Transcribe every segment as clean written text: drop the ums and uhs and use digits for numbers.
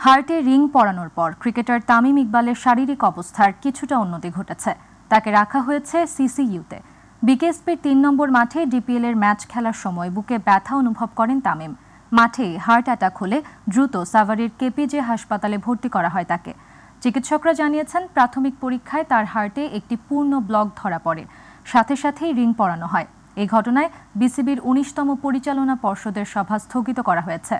হার্টে রিং পরানোর পর ক্রিকেটার তামিম ইকবালের শারীরিক অবস্থার কিছুটা উন্নতি ঘটেছে। তাকে রাখা হয়েছে সিসিইউতে। বিকেএসপির ৩ নম্বর মাঠে ডিপিএল এর ম্যাচ খেলার সময় বুকে ব্যথা অনুভব করেন তামিম। মাঠে হার্ট অ্যাটাক হলে দ্রুত সাভারের কেপিজে হাসপাতালে ভর্তি করা হয় তাকে। চিকিৎসকরা জানিয়েছেন প্রাথমিক পরীক্ষায় তার হার্টে একটি পূর্ণ ব্লক ধরা পড়ে, সাথে সাথেই রিং পরানো হয়। এই ঘটনায় বিসিবির ১৯তম পরিচালনা পর্ষদের সভা স্থগিত করা হয়েছে।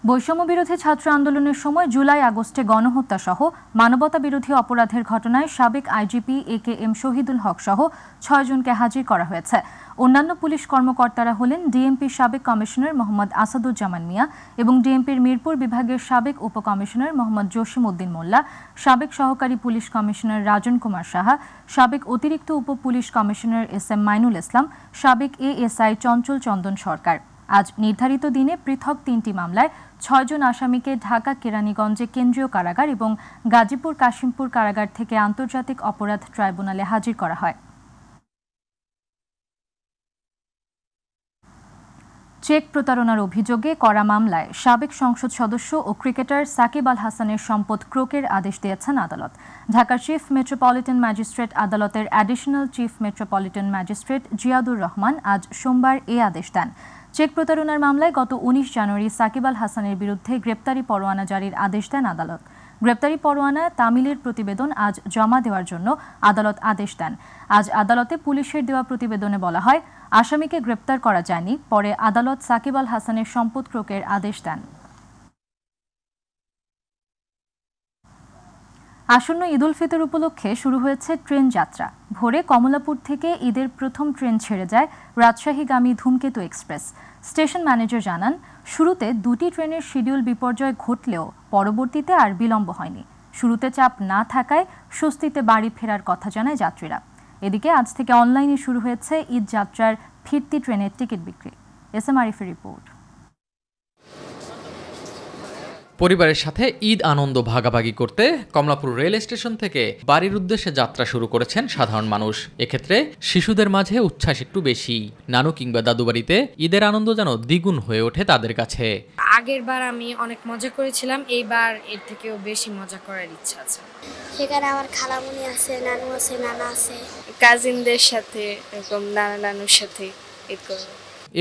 বৈষম্য বিরোধী ছাত্র আন্দোলনের সময় জুলাই আগস্টে গণহত্যা সহ মানবতা বিরোধী অপরাধের ঘটনায় সাবেক আইজিপি AKM শহীদুল হক সহ ৬ জনকে হাজির করা হয়েছে। অন্যান্য পুলিশ কর্মকর্তারা হলেন ডিএমপির সাবেক কমিশনার মোহাম্মদ আসাদুজ্জামান মিয়া এবং ডিএমপির মিরপুর বিভাগের সাবেক উপকমিশনার মোহাম্মদ জসিম উদ্দিন মোল্লা, সাবেক সহকারী পুলিশ কমিশনার রাজন কুমার সাহা, সাবেক অতিরিক্ত উপ পুলিশ কমিশনার SM মাইনুল ইসলাম, সাবেক ASI চঞ্চল চন্দন সরকার। আজ নির্ধারিত দিনে পৃথক ৩টি মামলায় ৬ জন আসামিকে ঢাকা কেরানীগঞ্জে কেন্দ্রীয় কারাগার এবং গাজীপুর কাশিমপুর কারাগার থেকে আন্তর্জাতিক অপরাধ ট্রাইব্যুনালে হাজির করা হয়। চেক প্রতারণার অভিযোগে করা মামলায় সাবেক সংসদ সদস্য ও ক্রিকেটার সাকিব আল হাসানের সম্পদ ক্রোকের আদেশ দিয়েছেন আদালত। ঢাকার চিফ মেট্রোপলিটন ম্যাজিস্ট্রেট আদালতের additional chief metropolitan magistrate Ziadur Rahman আজ সোমবার এ আদেশ দেন। চেক প্রতারণার মামলায় গত ১৯ জানুয়ারি সাকিব আল হাসানের বিরুদ্ধে গ্রেপ্তারি পরোয়ানা জারির আদেশ দেন আদালত। গ্রেপ্তারি পরোয়ানা তামিলের প্রতিবেদন আজ জমা দেওয়ার জন্য আদালত আদেশ দেন। আজ আদালতে পুলিশের দেওয়া প্রতিবেদনে বলা হয়, আসামিকে গ্রেপ্তার করা যায়নি। পরে আদালত সাকিব আল হাসানের সম্পদ ক্রোকের আদেশ দেন। আসন্ন ঈদ উল ফিতর উপলক্ষে শুরু হয়েছে ট্রেন যাত্রা। ভোরে কমলাপুর থেকে ঈদের প্রথম ট্রেন ছেড়ে যায় রাজশাহীগামী ধূমকেতু এক্সপ্রেস। স্টেশন ম্যানেজার জানান, শুরুতে 2টি ট্রেনের শিডিউল বিপর্যয় ঘটলেও পরবর্তীতে আর বিলম্ব হয়নি। শুরুতে চাপ না থাকায় স্বস্তিতে বাড়ি ফেরার কথা জানায় যাত্রীরা। এদিকে আজ থেকে অনলাইনে শুরু হয়েছে ঈদ যাত্রার ফিরতি ট্রেনের টিকিট বিক্রি। SM আরিফের রিপোর্ট। পরিবারের সাথে ঈদ আনন্দ ভাগাভাগি করতে কমলাপুর রেল স্টেশন থেকে বাড়ির উদ্দেশ্যে যাত্রা শুরু করেছেন সাধারণ মানুষ। এক্ষেত্রে শিশুদের মাঝে উচ্ছ্বাস একটু বেশি। নানু কিংবা দাদু বাড়িতে ঈদের আনন্দ যেন দ্বিগুণ হয়ে ওঠে তাদের কাছে। আগের বার আমি অনেক মজা করেছিলাম, এইবার এর থেকেও বেশি মজা করার ইচ্ছা আছে। সেখানে আমার খালামুনি আছে, নানু আছে, নানা আছে, কাজিনদের সাথে এরকম নানুর সাথে ঈদ করব।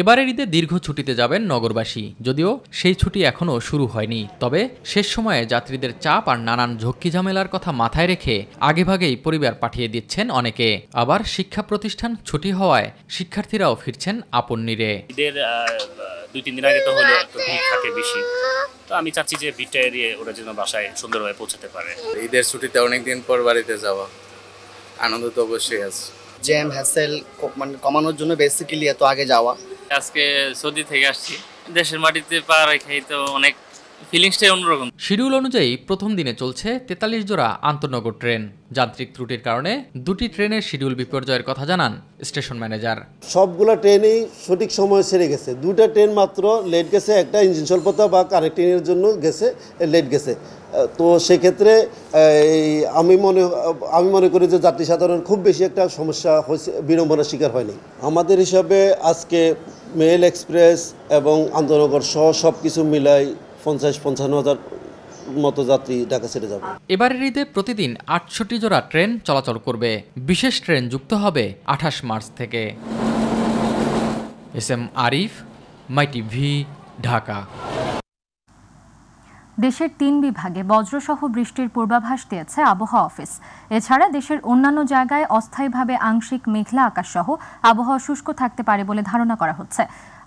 এবারের ঈদে দীর্ঘ ছুটিতে যাবেন নগরবাসী। যদিও সেই ছুটি এখনও শুরু হয়নি, তবে শেষ সময়ে যাত্রীদের চাপ আর নানান ঝক্কি ঝামেলার কথা মাথায় রেখে আগেভাগেই পরিবার পাঠিয়ে দিচ্ছেন অনেকে। আবার শিক্ষা প্রতিষ্ঠান ছুটি হওয়ায় শিক্ষার্থীরাও ফিরছেন আপন নিরে। ঈদের 2-3 দিন আগে তো হলো একটু ভিড় থাকে বেশি, তো আমি চাচ্ছি যে ভিড়টা এড়িয়ে ওরা যেন বাসায় সুন্দরভাবে পৌঁছাতে পারে। ঈদের ছুটিতে অনেকদিন পর বাড়িতে যাওয়া, আনন্দ তো অবশ্যই আছে। জ্যাম হ্যাসেল কমানোর জন্য বেসিক্যালি এত আগে যাওয়া। আজকে সৌদি থেকে আসছি, দেশের মাটিতে পা রেখেই তো অনেক ফিলিংসটাই অন্যরকম। শিডিউল অনুযায়ী প্রথম দিনে চলছে 43 জোড়া আন্তঃনগর ট্রেন। যান্ত্রিক ত্রুটির কারণে 2টি ট্রেনের শিডিউল বিপর্যয়ের কথা জানান স্টেশন ম্যানেজার। সবগুলা ট্রেনই সঠিক সময় সেরে গেছে। 2টা ট্রেন মাত্র লেট গেছে, একটা ইঞ্জিন স্বল্পতা বা কানেক্টিংয়ের জন্য গেছে, লেট গেছে। তো সেক্ষেত্রে আমি মনে করি যে যাত্রী সাধারণ খুব বেশি একটা সমস্যা হয়েছে, বিড়ম্বনার শিকার হয়নি। আমাদের হিসাবে আজকে মেল এক্সপ্রেস এবং আন্তঃনগর সহ সব কিছু মিলাই 50-55 হাজার মতো যাত্রী ঢাকা ছেড়ে যাবে। এবারের ঈদে প্রতিদিন 68 জোড়া ট্রেন চলাচল করবে। বিশেষ ট্রেন যুক্ত হবে 28 মার্চ থেকে। SM আরিফ, মাই টিভি, ঢাকা। দেশের 3 বিভাগে বজ্রসহ বৃষ্টির পূর্বাভাস দিয়েছে আবহাওয়া অফিস। এছাড়া দেশের অন্যান্য জায়গায় অস্থায়ীভাবে আংশিক মেঘলা আকাশ সহ আবহাওয়া শুষ্ক থাকতে পারে বলে ধারণা করা হচ্ছে।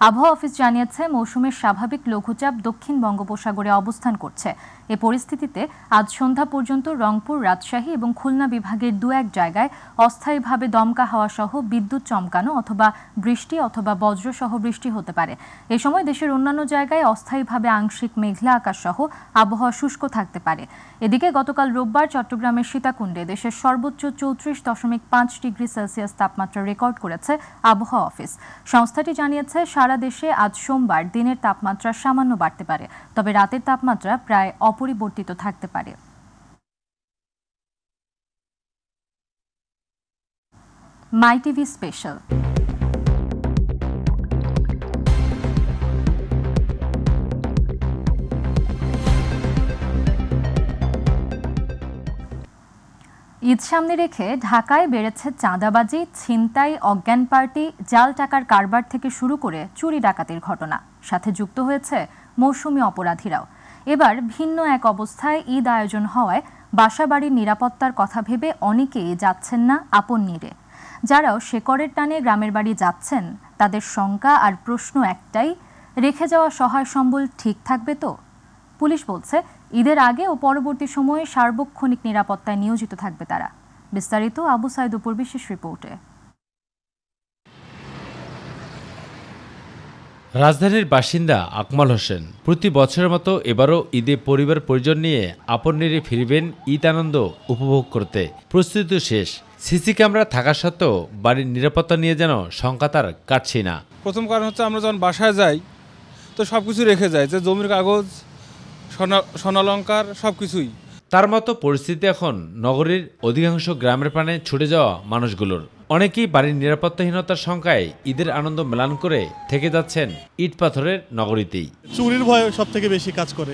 আবহাওয়া অফিস জানিয়েছে, মৌসুমের স্বাভাবিক লঘুচাপ দক্ষিণ বঙ্গোপসাগরে অবস্থান করছে। এ পরিস্থিতিতে আজ সন্ধ্যা পর্যন্ত রংপুর, রাজশাহী এবং খুলনা বিভাগের 2-1 জায়গায় অস্থায়ীভাবে দমকা হাওয়া সহ বিদ্যুৎ চমকানো অথবা বৃষ্টি অথবা বজ্রসহ বৃষ্টি হতে পারে। এ সময় দেশের অন্যান্য জায়গায় অস্থায়ীভাবে আংশিক মেঘলা আকাশ সহ আবহাওয়া শুষ্ক থাকতে পারে। এদিকে গতকাল রোববার চট্টগ্রামের সীতাকুণ্ডে দেশের সর্বোচ্চ 34.5 ডিগ্রি সেলসিয়াস তাপমাত্রা রেকর্ড করেছে আবহাওয়া অফিস। সংস্থাটি জানিয়েছে, সারা দেশে আজ সোমবার দিনের তাপমাত্রা সামান্য বাড়তে পারে, তবে রাতের তাপমাত্রা প্রায় অপরিবর্তিত থাকতে পারে। মাই টিভি স্পেশাল। ঈদ সামনে রেখে ঢাকায় বেড়েছে চাঁদাবাজি, ছিনতাই, অজ্ঞান পার্টি, জাল টাকার কারবার থেকে শুরু করে চুরি ডাকাতির ঘটনা। সাথে যুক্ত হয়েছে মৌসুমী অপরাধীরাও। এবার ভিন্ন এক অবস্থায় ঈদ আয়োজন হওয়ায় বাসাবাড়ির নিরাপত্তার কথা ভেবে অনেকেই যাচ্ছেন না আপন নিরে। যারাও শেকড়ের টানে গ্রামের বাড়ি যাচ্ছেন তাদের শঙ্কা আর প্রশ্ন একটাই, রেখে যাওয়া সহায় সম্বল ঠিক থাকবে তো? পুলিশ বলছে ঈদের আগে ও পরবর্তী সময়ে সার্বক্ষণিক নিরাপত্তায় নিয়োজিত থাকবে তারা। বিস্তারিত আবু সাইদ উপর বিশেষ রিপোর্টে। রাজধানীর বাসিন্দা আকমাল হোসেন প্রতি বছরের মতো এবারও ঈদে পরিবার পরিজন নিয়ে আপন নিরে ফিরবেন ঈদ আনন্দ উপভোগ করতে। প্রস্তুতি শেষ, সিসি ক্যামেরা থাকা সত্ত্বেও বাড়ির নিরাপত্তা নিয়ে যেন শঙ্কা তার কাটছে না। প্রথম কারণ হচ্ছে আমরা যখন বাসায় যাই তো সব কিছু রেখে যাই, যে জমির কাগজ, স্বর্ণালঙ্কার সব কিছুই। তার মতো পরিস্থিতি এখন নগরীর অধিকাংশ গ্রামের প্রাণে ছুটে যাওয়া মানুষগুলোর। অনেকেই বাড়ির নিরাপত্তাহীনতার শঙ্কায় ঈদের আনন্দ মেলান করে থেকে যাচ্ছেন ইট পাথরের নগরীতেই। চুরির ভয় সব থেকে বেশি কাজ করে।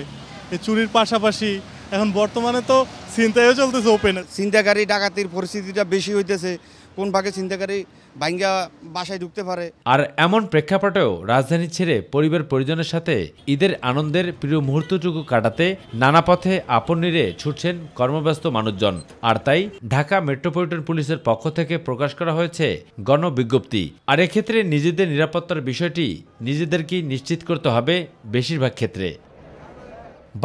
এই চুরির পাশাপাশি এখন বর্তমানে তো ছিনতাইও চলতেছে ওপেন। ছিনতাইকারী ডাকাতির পরিস্থিতিটা বেশি হইতেছে, কোন ভাগে ছিনতাইকারী ভাঙ্গা বাসায় ঢুকতে পারে। আর এমন প্রেক্ষাপটেও রাজধানী ছেড়ে পরিবার পরিজনের সাথে ঈদের আনন্দের প্রিয় মুহূর্তটুকু কাটাতে নানা পথে আপন নিরে ছুটছেন কর্মব্যস্ত মানুষজন। আর তাই ঢাকা মেট্রোপলিটন পুলিশের পক্ষ থেকে প্রকাশ করা হয়েছে গণবিজ্ঞপ্তি। আর এক্ষেত্রে নিজেদের নিরাপত্তার বিষয়টি নিজেদেরকেই নিশ্চিত করতে হবে বেশিরভাগ ক্ষেত্রে।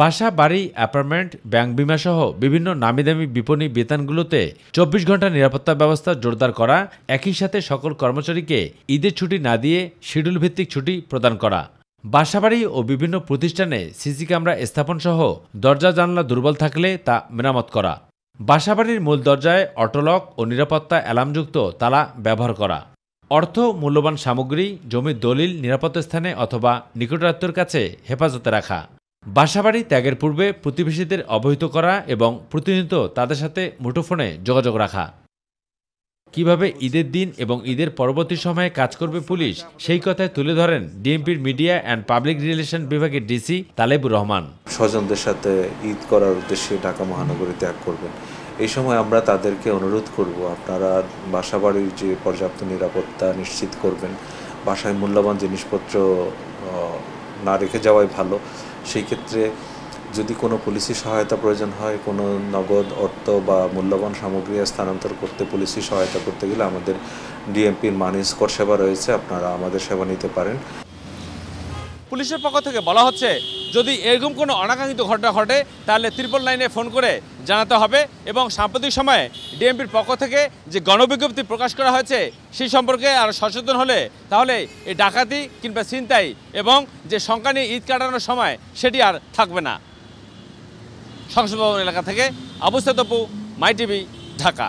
বাসা, বাড়ি, অ্যাপার্টমেন্ট, ব্যাংক বিমা সহ বিভিন্ন নামিদামি বিপণী বেতনগুলোতে 24 ঘন্টা নিরাপত্তা ব্যবস্থা জোরদার করা, একই সাথে সকল কর্মচারীকে ঈদের ছুটি না দিয়ে শিডিউল ভিত্তিক ছুটি প্রদান করা, বাসাবাড়ি ও বিভিন্ন প্রতিষ্ঠানে সিসি ক্যামেরা স্থাপন সহ দরজা জানলা দুর্বল থাকলে তা মেরামত করা, বাসাবাড়ির মূল দরজায় অটোলক ও নিরাপত্তা অ্যালার্মযুক্ত তালা ব্যবহার করা, অর্থ, মূল্যবান সামগ্রী, জমির দলিল নিরাপত্তা স্থানে অথবা নিকটাত্মীয়ের কাছে হেফাজতে রাখা, বাসাবাড়ি ত্যাগের পূর্বে প্রতিবেশীদের অবহিত করা এবং প্রতিনিয়ত তাদের সাথে মুঠোফোনে যোগাযোগ রাখা। কিভাবে ঈদের দিন এবং ঈদের পরবর্তী সময়ে কাজ করবে পুলিশ, সেই কথায় তুলে ধরেন ডিএমপির মিডিয়া অ্যান্ড পাবলিক রিলেশন বিভাগের ডিসি তালেবুর রহমান। স্বজনদের সাথে ঈদ করার উদ্দেশ্যে ঢাকা মহানগরী ত্যাগ করবেন। এই সময় আমরা তাদেরকে অনুরোধ করব, আপনারা বাসাবাড়ির যে পর্যাপ্ত নিরাপত্তা নিশ্চিত করবেন, বাসায় মূল্যবান জিনিসপত্র না রেখে যাওয়াই ভালো। সেই ক্ষেত্রে যদি কোনো পুলিশি সহায়তা প্রয়োজন হয়, কোনো নগদ অর্থ বা মূল্যবান সামগ্রী স্থানান্তর করতে পুলিশি সহায়তা করতে গেলে আমাদের ডিএমপির মানি স্কোর সেবা রয়েছে, আপনারা আমাদের সেবা নিতে পারেন। পুলিশের পক্ষ থেকে বলা হচ্ছে যদি এরকম কোনো অনাকাঙ্ক্ষিত ঘটনা ঘটে তাহলে 999-এ ফোন করে জানাতে হবে এবং সাম্প্রতিক সময়ে ডিএমপির পক্ষ থেকে যে গণবিজ্ঞপ্তি প্রকাশ করা হয়েছে সেই সম্পর্কে আরও সচেতন হলে তাহলে এই ডাকাতি কিংবা ছিনতাই এবং যে শঙ্কা নিয়ে ঈদ কাটানোর সময় সেটি আর থাকবে না। সংসদ ভবন এলাকা থেকে আবু সাইদ, মাই টিভি, ঢাকা।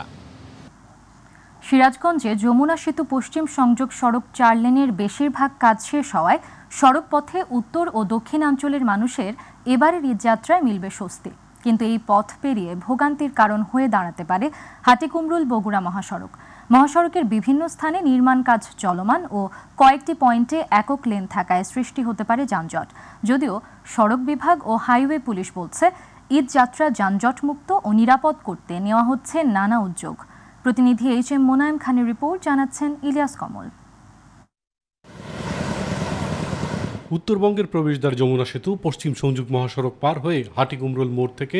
সিরাজগঞ্জে যমুনা সেতু পশ্চিম সংযোগ সড়ক 4 লেনের বেশিরভাগ কাজ শেষ হওয়ায় সড়ক পথে উত্তর ও দক্ষিণাঞ্চলের মানুষের এবারের ঈদযাত্রায় মিলবে স্বস্তি। কিন্তু এই পথ পেরিয়ে ভোগান্তির কারণ হয়ে দাঁড়াতে পারে হাটিকুমরুল বগুড়া মহাসড়ক। মহাসড়কের বিভিন্ন স্থানে নির্মাণ কাজ চলমান ও কয়েকটি পয়েন্টে একক লেন থাকায় সৃষ্টি হতে পারে যানজট। যদিও সড়ক বিভাগ ও হাইওয়ে পুলিশ বলছে ঈদযাত্রা যানজটমুক্ত ও নিরাপদ করতে নেওয়া হচ্ছে নানা উদ্যোগ। প্রতিনিধি HM মোনায়েম খানের রিপোর্ট, জানাচ্ছেন ইলিয়াস কমল। উত্তরবঙ্গের প্রবেশদ্বার যমুনা সেতু পশ্চিম সংযোগ মহাসড়ক পার হয়ে হাটিকুমরুল মোড় থেকে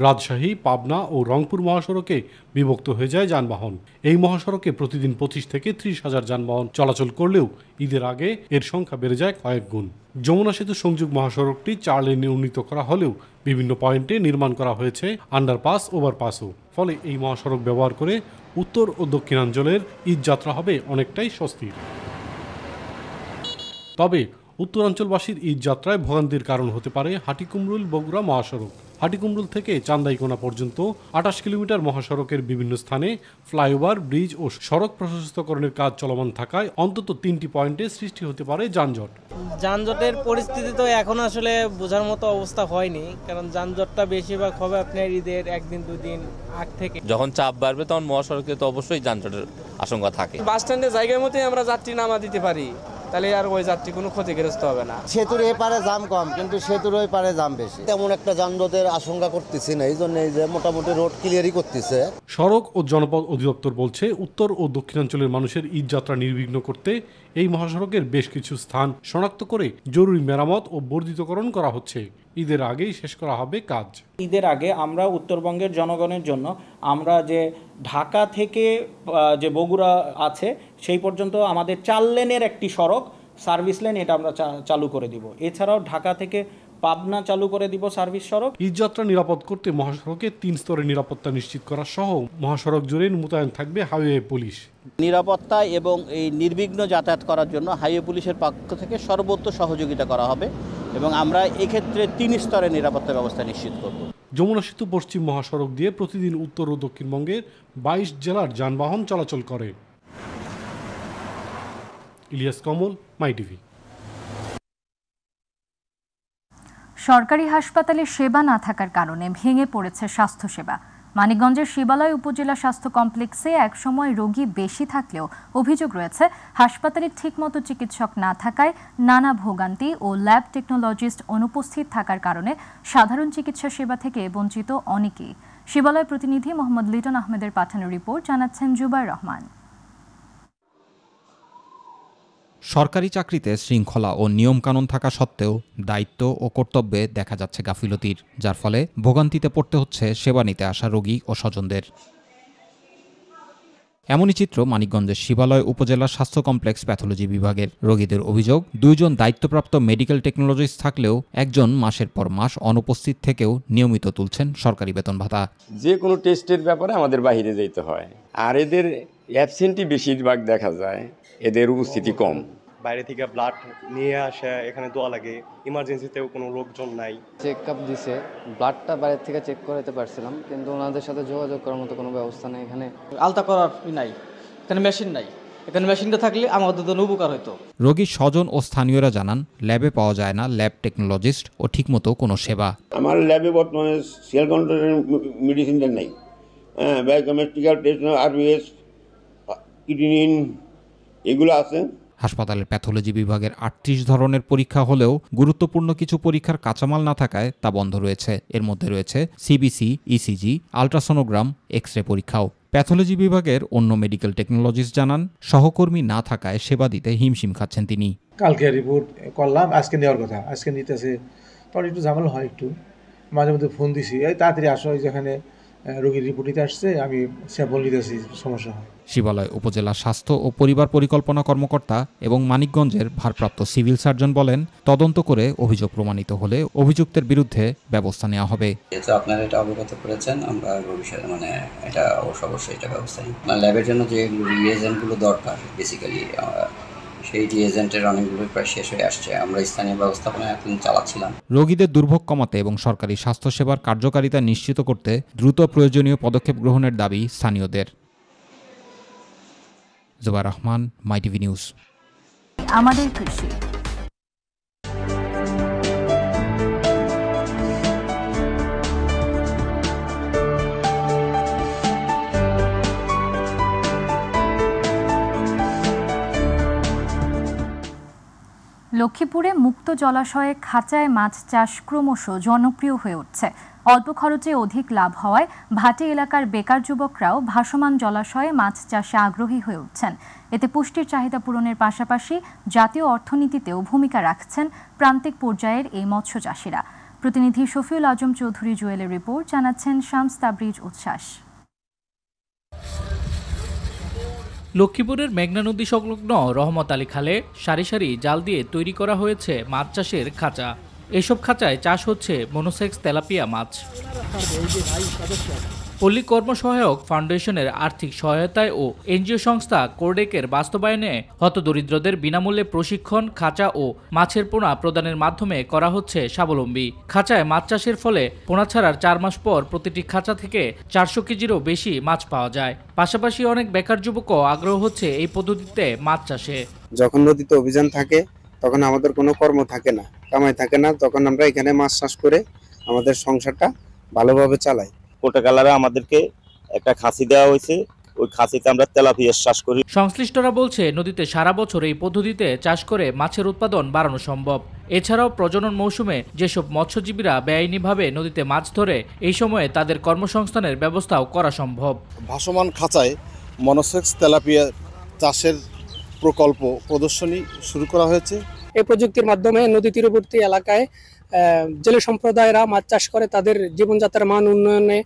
রাজশাহী, পাবনা ও রংপুর মহাসড়কে বিভক্ত হয়ে যায় যানবাহন। এই মহাসড়কে প্রতিদিন 25 থেকে 30,000 যানবাহন চলাচল করলেও ঈদের আগে এর সংখ্যা বেড়ে যায় কয়েক গুণ। যমুনা সেতু সংযোগ মহাসড়কটি 4 লেনে উন্নীত করা হলেও বিভিন্ন পয়েন্টে নির্মাণ করা হয়েছে আন্ডারপাস, ওভারপাসও। ফলে এই মহাসড়ক ব্যবহার করে উত্তর ও দক্ষিণাঞ্চলের ঈদযাত্রা হবে অনেকটাই স্বস্তির। তবে উত্তরাঞ্চলবাসীর ঈদযাত্রায় ভোগান্তির কারণ হতে পারে হাটিকুমরুল বগুড়া মহাসড়ক। হাটিকুমরুল থেকে চান্দাইকোনা পর্যন্ত 28 কিলোমিটার মহাসড়কের বিভিন্ন স্থানে ফ্লাইওভার, ব্রিজ ও সড়ক প্রশস্তকরণের কাজ চলমান থাকায় অন্তত 3টি পয়েন্টে সৃষ্টি হতে পারে যানজট। যানজটের পরিস্থিতি তো এখন আসলে বোঝার মতো অবস্থা হয়নি, কারণ যানজটটা বেশিরভাগ হবে আপনার ঈদের 1-2 দিন আগ থেকে। যখন চাপ বাড়বে তখন মহাসড়কে তো অবশ্যই যানজটের আশঙ্কা থাকে। বাস স্ট্যান্ডে জায়গার মধ্যে আমরা যাত্রী নামা দিতে পারি, তাহলে আর ওই যাত্রী কোনো ক্ষতিগ্রস্ত হবে না। সেতুর এপারে জাম কম, কিন্তু সেতুর ওই পারে জাম বেশি। তেমন একটা যানজটের আশঙ্কা করতেছি না, এই জন্য এই যে মোটামুটি রোড ক্লিয়ারই করতেছে। সড়ক ও জনপথ অধিদপ্তর বলছে, উত্তর ও দক্ষিণাঞ্চলের মানুষের ঈদ যাত্রা নির্বিঘ্ন করতে এই মহাসড়কের বেশ কিছু স্থান শনাক্ত করে জরুরি মেরামত ও বর্ধিতকরণ করা হচ্ছে। ঈদের আগেই শেষ করা হবে কাজ। ঈদের আগে আমরা উত্তরবঙ্গের জনগণের জন্য আমরা যে ঢাকা থেকে যে বগুড়া আছে সেই পর্যন্ত আমাদের 4 লেনের একটি সড়ক সার্ভিস লেন, এটা আমরা চালু করে দিব। এছাড়াও ঢাকা থেকে পাবনা চালু করে দিব সার্ভিস সড়ক। ঈদযাত্রা নিরাপদ করতে মহাসড়কে 3 স্তরের নিরাপত্তা নিশ্চিত করা সহ মহাসড়ক জুড়ে মোতায়েন থাকবে হাইওয়ে পুলিশ। নিরাপত্তা এবং এই নির্বিঘ্ন যাতায়াত করার জন্য হাইওয়ে পুলিশের পক্ষ থেকে সর্বোচ্চ সহযোগিতা করা হবে এবং আমরা এক্ষেত্রে 3 স্তরের নিরাপত্তা ব্যবস্থা নিশ্চিত করব। যমুনা সেতু পশ্চিম মহাসড়ক দিয়ে প্রতিদিন উত্তর ও দক্ষিণবঙ্গের 22 জেলার যানবাহন চলাচল করে। ইলিয়াস কমল, মাই টিভি। সরকারি হাসপাতালে সেবা না থাকার কারণে ভেঙে পড়েছে স্বাস্থ্যসেবা। মানিকগঞ্জের শিবালয় উপজেলা স্বাস্থ্য কমপ্লেক্সে একসময় রোগী বেশি থাকলেও অভিযোগ রয়েছে হাসপাতালে ঠিকমতো চিকিৎসক না থাকায় নানা ভোগান্তি ও ল্যাব টেকনোলজিস্ট অনুপস্থিত থাকার কারণে সাধারণ চিকিৎসা সেবা থেকে বঞ্চিত অনেকেই। শিবালয় প্রতিনিধি মোহাম্মদ লিটন আহমেদের পাঠানো রিপোর্ট জানাচ্ছেন জুবাইর রহমান। সরকারি চাকরিতে শৃঙ্খলা ও নিয়মকানুন থাকা সত্ত্বেও দায়িত্ব ও কর্তব্যে দেখা যাচ্ছে গাফিলতির, যার ফলে ভোগান্তিতে পড়তে হচ্ছে সেবা নিতে আসা রোগী ও স্বজনদের। এমনই চিত্র মানিকগঞ্জের শিবালয় উপজেলা স্বাস্থ্য কমপ্লেক্স প্যাথোলজি বিভাগের। রোগীদের অভিযোগ, 2 জন দায়িত্বপ্রাপ্ত মেডিকেল টেকনোলজিস্ট থাকলেও একজন মাসের পর মাস অনুপস্থিত থেকেও নিয়মিত তুলছেন সরকারি বেতন ভাতা। যে কোনো টেস্টের ব্যাপারে আমাদের বাইরে যেতে হয়, আর এদের অ্যাবসেন্টই বেশিরভাগ দেখা যায়, এদের উপস্থিতি কম। বাইরে থেকে ব্লাড নিয়ে আসা, এখানে দোয়া লাগে, ইমার্জেন্সিতেও কোনো লোকজন নাই। চেক আপ দিছে, ব্লাডটা বাইরে থেকে চেক করাতে পারছিলাম, কিন্তু ওনাদের সাথে যোগাযোগ করার মতো কোনো ব্যবস্থা নেই। এখানে আলতা করার নাই, এখানে মেশিন নাই। এখানে মেশিনটা থাকলে আমাদের জন্য উপকার হতো। রোগীর স্বজন ও স্থানীয়রা জানান, ল্যাবে পাওয়া যায় না ল্যাব টেকনোলজিস্ট ও ঠিকমতো কোনো সেবা। আমার ল্যাবে বর্তমানে সেল কাউন্টারের মেডিসিনটা নেই, বায়োকেমিস্ট্রিক্যাল টেস্ট, আরবিএস, কিডনিন এগুলো আছে। হাসপাতালের প্যাথোলজি বিভাগের 38 ধরনের পরীক্ষা হলেও গুরুত্বপূর্ণ কিছু পরীক্ষার কাঁচামাল না থাকায় তা বন্ধ রয়েছে। এর মধ্যে রয়েছে সিবিসি, ইসিজি, আলট্রাসোনোগ্রাম, এক্স-রে পরীক্ষাও। প্যাথোলজি বিভাগের অন্য মেডিকেল টেকনোলজিস্ট জানান, সহকর্মী না থাকায় সেবা দিতে হিমশিম খাচ্ছেন তিনি। কালকে রিপোর্ট করলাম, আজকে নেওয়ার কথা, আজকে নিতেছে, তখন একটু ঝামেলা হয়। একটু মাঝে মধ্যে ফোন দিছি, এই তাড়াতাড়ি আসো, যেখানে রোগীর রিপোর্ট নিতে আসছে আমি স্যাম্পল নিতেছি, সমস্যা হয়। শিবালয় উপজেলা স্বাস্থ্য ও পরিবার পরিকল্পনা কর্মকর্তা এবং মানিকগঞ্জের ভারপ্রাপ্ত সিভিল সার্জন বলেন, তদন্ত করে অভিযোগ প্রমাণিত হলে অভিযুক্তের বিরুদ্ধে ব্যবস্থা নেওয়া হবে। যেহেতু আপনারা এটা অবগত করেছেন, আমরা ভবিষ্যতে এটা অবশ্যই এটা ব্যবস্থা নিই। ল্যাবের জন্য যে রিয়েজেন্টগুলো দরকার, বেসিক্যালি সেই রিয়েজেন্টের অনেকগুলো প্রায় শেষ হয়ে আসছে। আমরা স্থানীয় ব্যবস্থাপনা এখন চালাচ্ছিলাম। রোগীদের দুর্ভোগ কমাতে এবং সরকারি স্বাস্থ্যসেবার কার্যকারিতা নিশ্চিত করতে দ্রুত প্রয়োজনীয় পদক্ষেপ গ্রহণের দাবি স্থানীয়দের। জুবাইর রহমান, মাই টিভি নিউজ। আমাদের কৃষি। লক্ষ্মীপুরে মুক্ত জলাশয়ে খাঁচায় মাছ চাষ ক্রমশ জনপ্রিয় হয়ে উঠছে। অল্প খরচে অধিক লাভ হওয়ায় ভাটি এলাকার বেকার যুবকরাও ভাসমান জলাশয়ে মাছ চাষে আগ্রহী হয়ে উঠছেন। এতে পুষ্টির চাহিদা পূরণের পাশাপাশি জাতীয় অর্থনীতিতেও ভূমিকা রাখছেন প্রান্তিক পর্যায়ের এই মৎস্য চাষিরা। প্রতিনিধি শফিউল আজম চৌধুরী জুয়েলের রিপোর্ট, জানাচ্ছেন শামস তাবরিজ উচ্ছ্বাস। লক্ষ্মীপুরের মেঘনা নদী সংলগ্ন রহমত আলী খালে সারি সারি জাল দিয়ে তৈরি করা হয়েছে মাছ চাষের খাঁচা। এসব খাঁচায় চাষ হচ্ছে মনোসেক্স তেলাপিয়া মাছ। পল্লী কর্মসহায়ক ফাউন্ডেশনের আর্থিক সহায়তায় ও এনজিও সংস্থা কোরডেকের বাস্তবায়নে হতদরিদ্রদের বিনামূল্যে প্রশিক্ষণ, খাঁচা ও মাছের পোনা প্রদানের মাধ্যমে করা হচ্ছে স্বাবলম্বী। খাঁচায় মাছ চাষের ফলে পোনা ছাড়ার 4 মাস পর প্রতিটি খাঁচা থেকে 400 কেজিরও বেশি মাছ পাওয়া যায়। পাশাপাশি অনেক বেকার যুবকও আগ্রহ হচ্ছে এই পদ্ধতিতে মাছ চাষে। যখন নদীতে অভিযান থাকে তখন আমাদের কোনো কর্ম থাকে না, কামাই থাকে না, তখন আমরা এখানে মাছ চাষ করে আমাদের সংসারটা ভালোভাবে চালাই। কোটাকালারে আমাদেরকে একটা খাসি দেওয়া হয়েছে, ওই খাঁচিতে আমরা তেলাপিয়ার চাষ করি। সংশ্লিষ্টরা বলছে নদীতে সারা বছর এই পদ্ধতিতে চাষ করে মাছের উৎপাদন বাড়ানো সম্ভব। এছাড়াও প্রজনন মৌসুমে যেসব মৎস্যজীবীরা বেআইনিভাবে নদীতে মাছ ধরে এই সময়ে তাদের কর্মসংস্থানের ব্যবস্থাও করা সম্ভব। ভাসমান খাঁচায় মনোসেক্স তেলাপিয়া চাষের প্রকল্প প্রদর্শনী শুরু করা হয়েছে। এই প্রযুক্তির মাধ্যমে নদী তীরবর্তী এলাকায় জেলে সম্প্রদায়েরা মাছ চাষ করে তাদের জীবনযাত্রার মান উন্নয়নে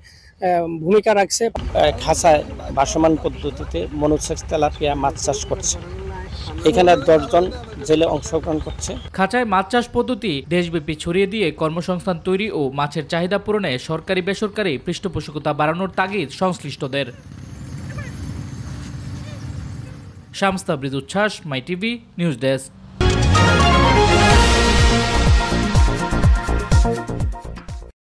ভূমিকা রাখছে। খাঁচায় ভাসমান পদ্ধতিতে মনোসেক্স তেলাপিয়া মাছ চাষ করছে, এখানে 10 জন জেলে অংশগ্রহণ করছে। খাঁচায় মাছ চাষ পদ্ধতি দেশব্যাপী ছড়িয়ে দিয়ে কর্মসংস্থান তৈরি ও মাছের চাহিদা পূরণে সরকারি বেসরকারি পৃষ্ঠপোষকতা বাড়ানোর তাগিদ সংশ্লিষ্টদের। শামস তাবরিজ উচ্ছ্বাস, মাই টিভি নিউজ ডেস্ক।